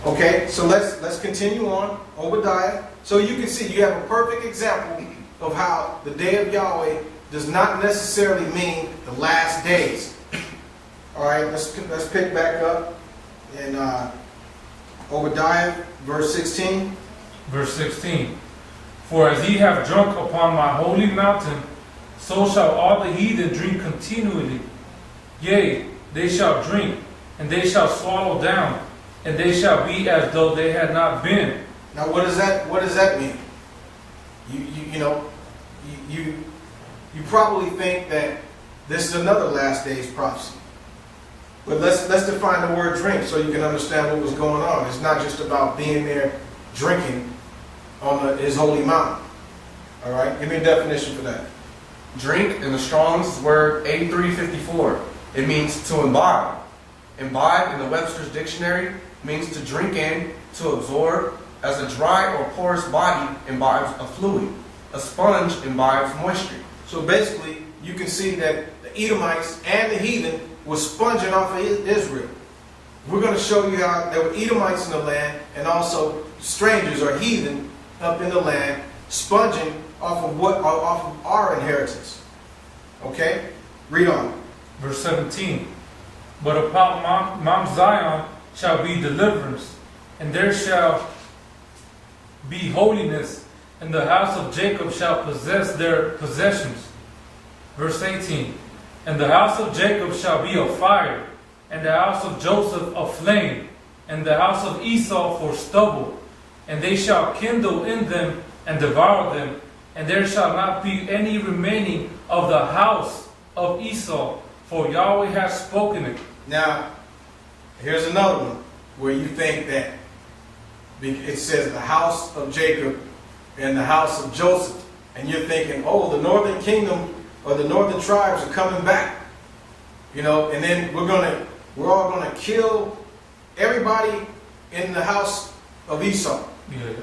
Okay, so let's continue on. Obadiah. So you can see you have a perfect example of how the day of Yahweh does not necessarily mean the last days. All right, let's pick back up in Obadiah, verse 16. Verse 16. For as ye have drunk upon my holy mountain, so shall all the heathen drink continually. Yea, they shall drink, and they shall swallow down, and they shall be as though they had not been. Now, what does that mean? You probably think that this is another last days prophecy. But let's define the word drink so you can understand what was going on. It's not just about being there drinking on his holy mountain. All right, give me a definition for that. Drink in the Strong's word 8354. It means to imbibe. Imbibe in the Webster's dictionary means to drink in, to absorb, as a dry or porous body imbibes a fluid. A sponge imbibes moisture. So basically, you can see that the Edomites and the heathen were sponging off of Israel. We're going to show you how there were Edomites in the land and also strangers or heathen up in the land sponging off of our inheritance. Okay? Read on. Verse 17. But upon Mount Zion shall be deliverance, and there shall be holiness, and the house of Jacob shall possess their possessions. Verse 18. And the house of Jacob shall be a fire, and the house of Joseph a flame, and the house of Esau for stubble. And they shall kindle in them and devour them, and there shall not be any remaining of the house of Esau, for Yahweh has spoken it. Now, here's another one where you think that it says the house of Jacob and the house of Joseph, and you're thinking, oh, the northern kingdom or the northern tribes are coming back, and then we're all gonna kill everybody in the house of Esau. Yeah.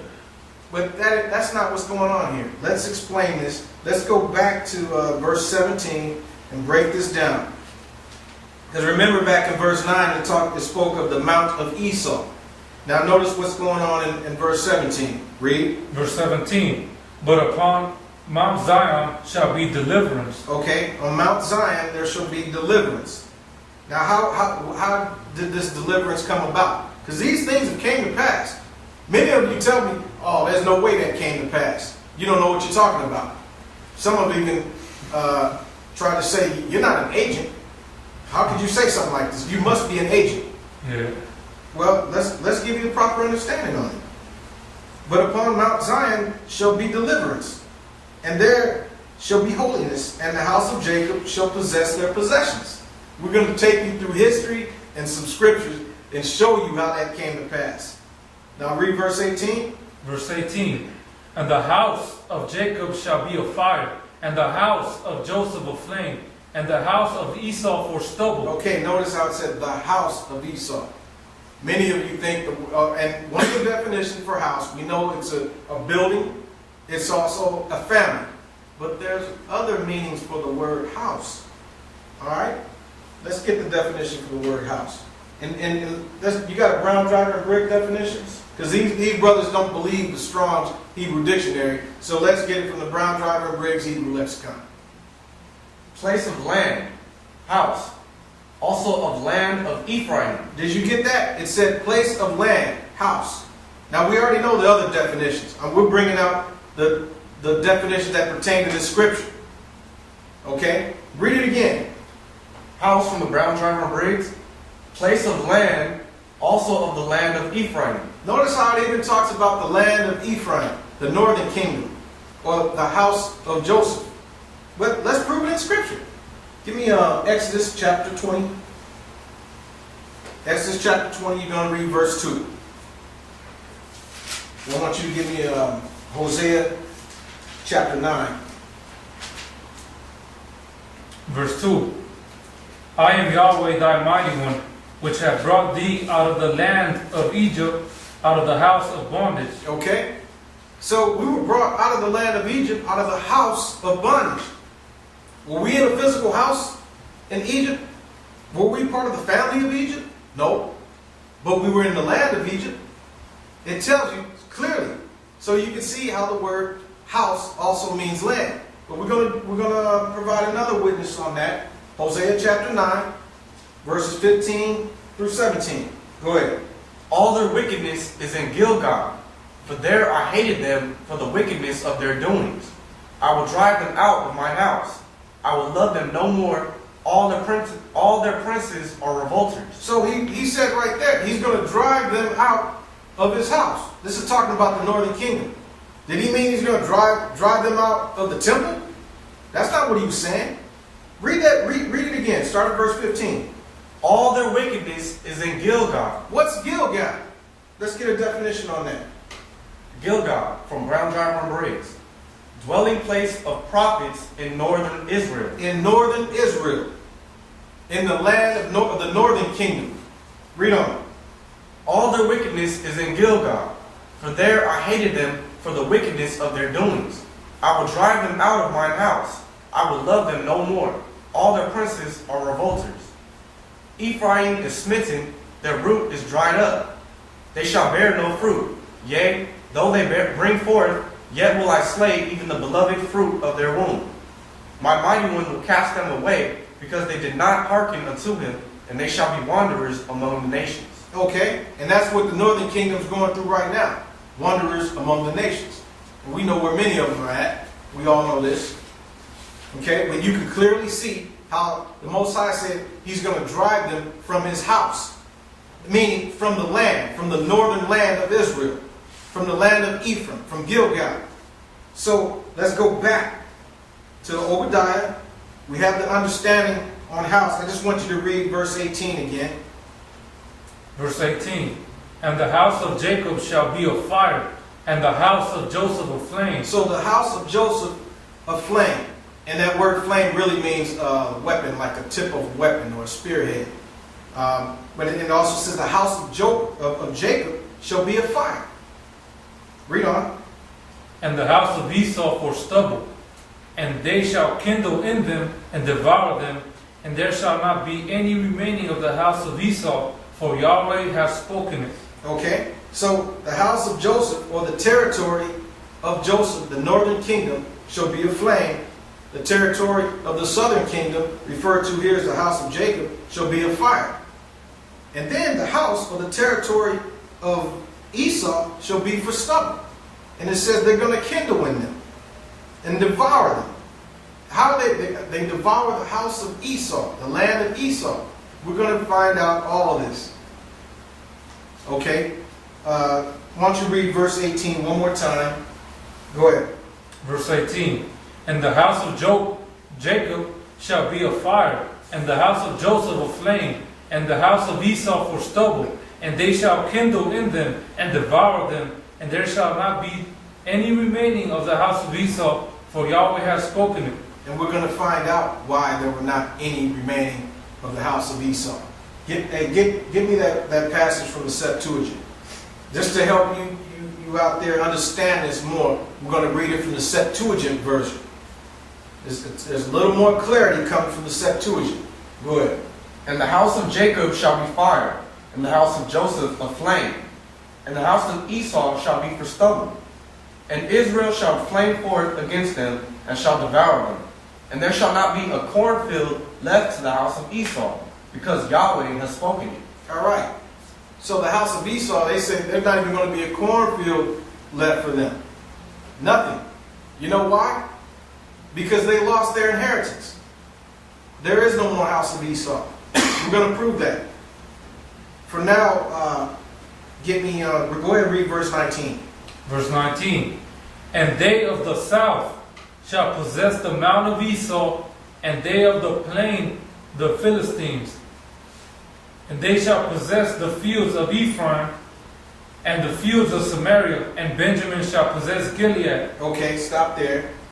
But that's not what's going on here. Let's explain this. Let's go back to verse 17 and break this down. Because remember back in verse 9, it spoke of the Mount of Esau. Now notice what's going on in verse 17. Read. Verse 17. But upon Mount Zion shall be deliverance. Okay, on Mount Zion there shall be deliverance. Now how did this deliverance come about? Because these things have came to pass. Many of you tell me, oh, there's no way that came to pass. You don't know what you're talking about. Some of you even try to say, you're not an agent. How could you say something like this? You must be an agent. Yeah. Well, let's give you the proper understanding on it. But upon Mount Zion shall be deliverance, and there shall be holiness, and the house of Jacob shall possess their possessions. We're going to take you through history and some scriptures and show you how that came to pass. Now read verse 18. Verse 18. And the house of Jacob shall be a fire, and the house of Joseph a flame, and the house of Esau for stubble. Okay, notice how it said the house of Esau. Many of you think, and one of the definitions for house, we know it's a building, it's also a family. But there's other meanings for the word house. All right? Let's get the definition for the word house. And you got a Brown, Driver, and Brick definitions? Because these brothers don't believe the Strong's Hebrew Dictionary. So let's get it from the Brown, Driver, and Briggs Hebrew Lexicon. Place of land, house. Also of land of Ephraim. Did you get that? It said place of land, house. Now we already know the other definitions. We're bringing out the definitions that pertain to this scripture. Okay? Read it again. House from the Brown, Driver, and Briggs. Place of land, also of the land of Ephraim. Notice how it even talks about the land of Ephraim, the northern kingdom, or the house of Joseph. But let's prove it in scripture. Give me Exodus chapter 20. Exodus chapter 20, you're going to read verse 2. I want you to give me Hosea chapter 9. Verse 2. I am Yahweh thy mighty one, which have brought thee out of the land of Egypt, out of the house of bondage. Okay? So we were brought out of the land of Egypt, out of the house of bondage. Were we in a physical house in Egypt? Were we part of the family of Egypt? No. But we were in the land of Egypt. It tells you clearly. So you can see how the word house also means land. But we're gonna provide another witness on that. Hosea chapter 9, verses 15 through 17. Go ahead. All their wickedness is in Gilgal, for there I hated them for the wickedness of their doings. I will drive them out of my house. I will love them no more. All their princes are revolters. So he said right there, he's going to drive them out of his house. This is talking about the northern kingdom. Did he mean he's going to drive them out of the temple? That's not what he was saying. Read it again. Start at verse 15. All their wickedness is in Gilgal. What's Gilgal? Let's get a definition on that. Gilgal, from Brown Driver and Briggs. Dwelling place of prophets in northern Israel. In northern Israel. In the land of the northern kingdom. Read on. All their wickedness is in Gilgal, for there I hated them for the wickedness of their doings. I will drive them out of mine house. I will love them no more. All their princes are revolters. Ephraim is smitten, their root is dried up. They shall bear no fruit. Yea, though they bring forth, yet will I slay even the beloved fruit of their womb. My mighty one will cast them away, because they did not hearken unto him, and they shall be wanderers among the nations. Okay, and that's what the northern kingdom's going through right now. Wanderers among the nations. And we know where many of them are at. We all know this. Okay, but you can clearly see how the Most High said he's going to drive them from his house. Meaning from the land, from the northern land of Israel. From the land of Ephraim, from Gilgal. So let's go back to Obadiah. We have the understanding on house. I just want you to read verse 18 again. Verse 18. And the house of Jacob shall be a fire, and the house of Joseph a flame. So the house of Joseph a flame. And that word flame really means a weapon, like a tip of a weapon or a spearhead. But it also says the house of Jacob shall be a fire. Read on. And the house of Esau for stubble, and they shall kindle in them and devour them, and there shall not be any remaining of the house of Esau, for Yahweh has spoken it. Okay, so the house of Joseph, or the territory of Joseph, the northern kingdom, shall be a flame. The territory of the southern kingdom, referred to here as the house of Jacob, shall be a fire. And then the house, or the territory of Esau, shall be for stubble. And it says they're going to kindle in them and devour them. How do they devour the house of Esau, the land of Esau? We're going to find out all of this. Okay? Why don't you read verse 18 one more time? Go ahead. Verse 18. And the house of Jacob shall be a fire, and the house of Joseph a flame, and the house of Esau for stubble, and they shall kindle in them and devour them, and there shall not be any remaining of the house of Esau, for Yahweh has spoken it. And we're going to find out why there were not any remaining of the house of Esau. Give me that passage from the Septuagint. Just to help you out there understand this more, we're going to read it from the Septuagint version. There's a little more clarity coming from the Septuagint. Go ahead. And the house of Jacob shall be fire, and the house of Joseph a flame, and the house of Esau shall be for stubble. And Israel shall flame forth against them, and shall devour them. And there shall not be a cornfield left to the house of Esau, because Yahweh has spoken it. All right. So the house of Esau, they say there's not even going to be a cornfield left for them. Nothing. You know why? Because they lost their inheritance. There is no more house of Esau. We're going to prove that. For now, go ahead and read verse 19. Verse 19. And they of the south shall possess the mount of Esau, and they of the plain the Philistines. And they shall possess the fields of Ephraim, and the fields of Samaria, and Benjamin shall possess Gilead. Okay, stop there.